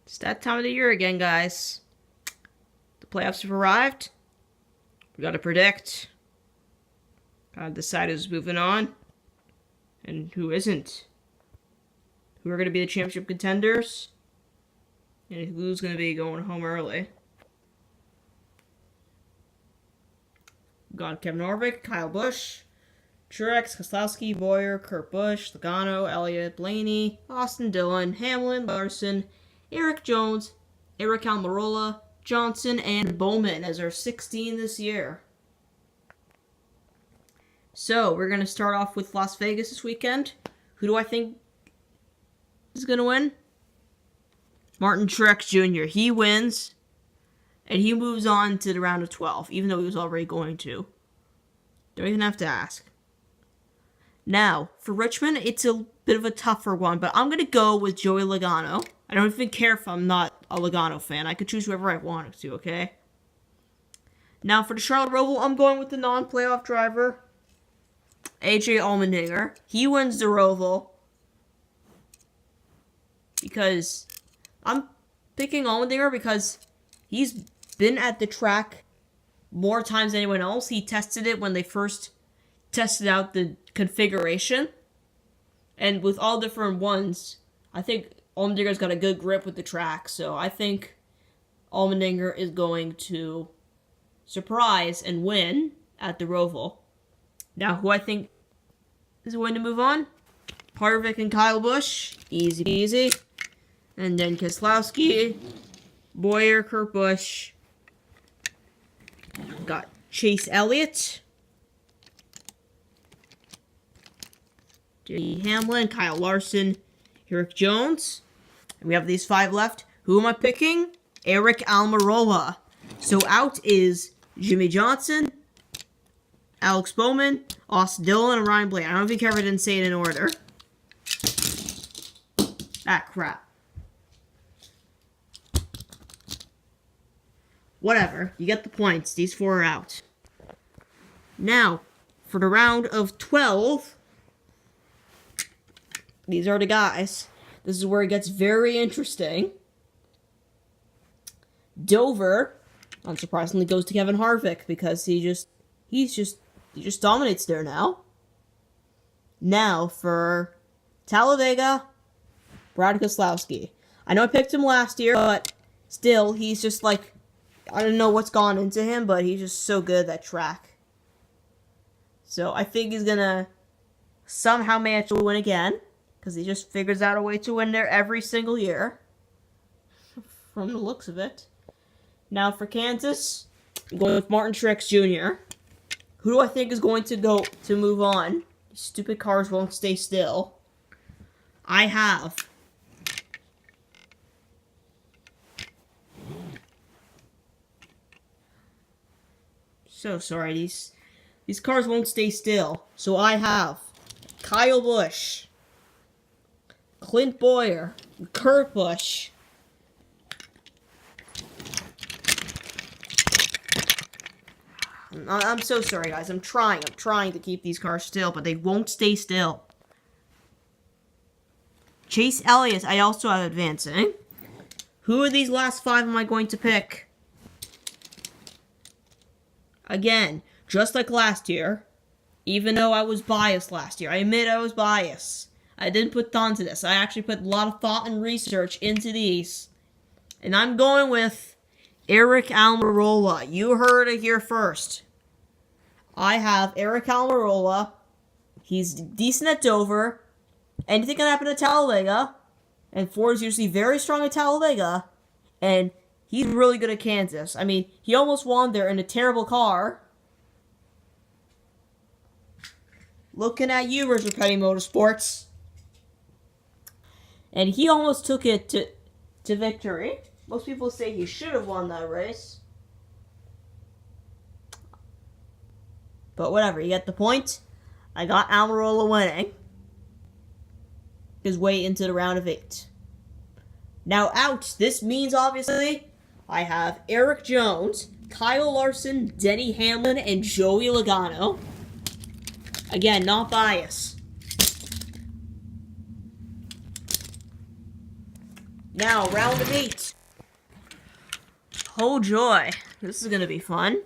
It's that time of the year again, guys. The playoffs have arrived. We gotta predict. Gotta decide who's moving on and who isn't. Who are gonna be the championship contenders and who's gonna be going home early. We got Kevin Harvick, Kyle Busch, Truex, Keselowski, Boyer, Kurt Busch, Logano, Elliott, Blaney, Austin Dillon, Hamlin, Larson, Eric Jones, Aric Almirola, Johnson, and Bowman as our 16 this year. So, we're going to start off with Las Vegas this weekend. Who do I think is going to win? Martin Truex Jr. He wins, and he moves on to the round of 12, even though he was already going to. Don't even have to ask. Now, for Richmond, it's a bit of a tougher one, but I'm going to go with Joey Logano. I don't even care if I'm not a Logano fan. I could choose whoever I wanted to, okay? Now, for the Charlotte Roval, I'm going with the non-playoff driver, AJ Allmendinger. He wins the Roval because I'm picking Allmendinger because he's been at the track more times than anyone else. He tested it when they first tested out the configuration. And with all different ones, I think Allmendinger's got a good grip with the track. So I think Allmendinger is going to surprise and win at the Roval. Now, who I think is going to move on? Harvick and Kyle Busch. Easy peasy. And then Keselowski, Boyer, Kurt Busch. Got Chase Elliott, J. Hamlin, Kyle Larson, Eric Jones. And we have these 5 left. Who am I picking? Aric Almirola. So out is Jimmy Johnson, Alex Bowman, Austin Dillon, and Ryan Blaney. I don't know if you care if I didn't say it in order. Ah, crap. Whatever. You get the points. These 4 are out. Now, for the round of 12, these are the guys. This is where it gets very interesting. Dover, unsurprisingly, goes to Kevin Harvick because he just dominates there now. Now, for Talladega, Brad Keselowski. I know I picked him last year, but still, he's just like, I don't know what's gone into him, but he's just so good at that track. So I think he's going to somehow manage to win again, because he just figures out a way to win there every single year, from the looks of it. Now for Kansas, I'm going with Martin Truex Jr. Who do I think is going to go to move on? These stupid cars won't stay still. I have so sorry, these cars won't stay still. So I have Kyle Busch, Clint Boyer, Kurt Busch, I'm so sorry, guys. I'm trying to keep these cars still, but they won't stay still. Chase Elliott, I also have advancing. Who of these last 5 am I going to pick? Again, just like last year, even though I was biased last year, I admit I was biased. I didn't put thought into this. I actually put a lot of thought and research into these. And I'm going with Aric Almirola. You heard it here first. I have Aric Almirola. He's decent at Dover. Anything can happen at Talladega. And Ford is usually very strong at Talladega. And he's really good at Kansas. I mean, he almost won there in a terrible car. Looking at you, Richard Petty Motorsports. And he almost took it to victory. Most people say he should have won that race. But whatever, you get the point. I got Almirola winning his way into the round of 8. Now out, this means obviously I have Eric Jones, Kyle Larson, Denny Hamlin, and Joey Logano. Again, not biased. Now, round of 8. Oh joy. This is gonna be fun.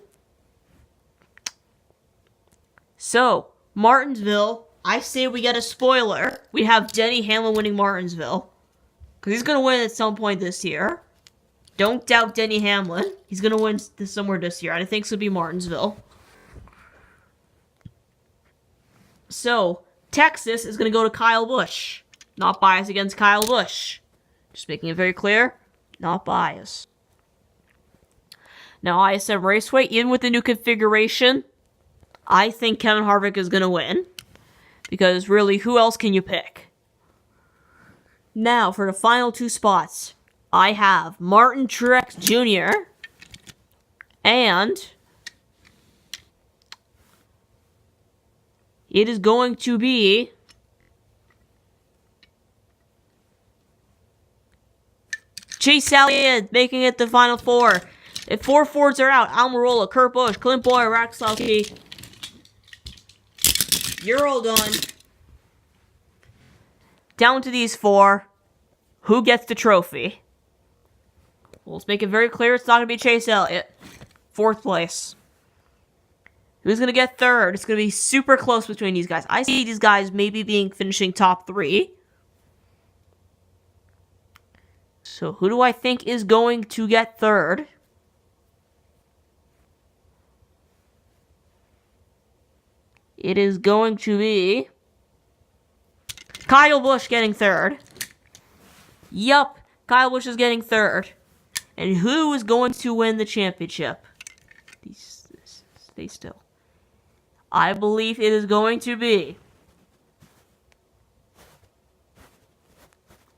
So, Martinsville, I say we get a spoiler. We have Denny Hamlin winning Martinsville. Because he's gonna win at some point this year. Don't doubt Denny Hamlin. He's gonna win somewhere this year. I think it's gonna be Martinsville. So, Texas is gonna go to Kyle Busch. Not biased against Kyle Busch. Just making it very clear, not biased. Now, ISM Raceway, even with the new configuration, I think Kevin Harvick is going to win. Because really, who else can you pick? Now, for the final 2 spots, I have Martin Truex Jr. and it is going to be Chase Elliott making it the final 4. If 4 Fords are out, Almirola, Kurt Busch, Clint Bowyer, Raxlowski, you're all done. Down to these 4. Who gets the trophy? Well, let's make it very clear it's not going to be Chase Elliott. 4th place. Who's going to get 3rd? It's going to be super close between these guys. I see these guys maybe finishing top 3. So who do I think is going to get 3rd? It is going to be Kyle Busch getting 3rd. Yup, Kyle Busch is getting 3rd. And who is going to win the championship? Stay still. I believe it is going to be...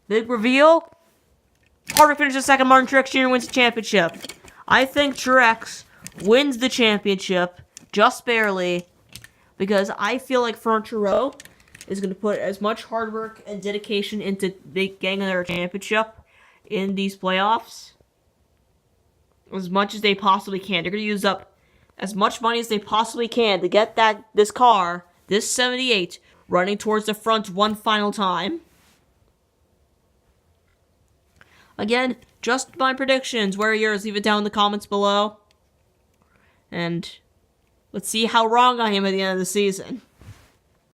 Big reveal. Harvick finishes 2nd, Martin Truex Jr. wins the championship. I think Truex wins the championship, just barely, because I feel like Furniture Row is going to put as much hard work and dedication into getting their championship in these playoffs as much as they possibly can. They're going to use up as much money as they possibly can to get this car, this 78, running towards the front one final time. Again, just my predictions. Where are yours? Leave it down in the comments below. And let's see how wrong I am at the end of the season.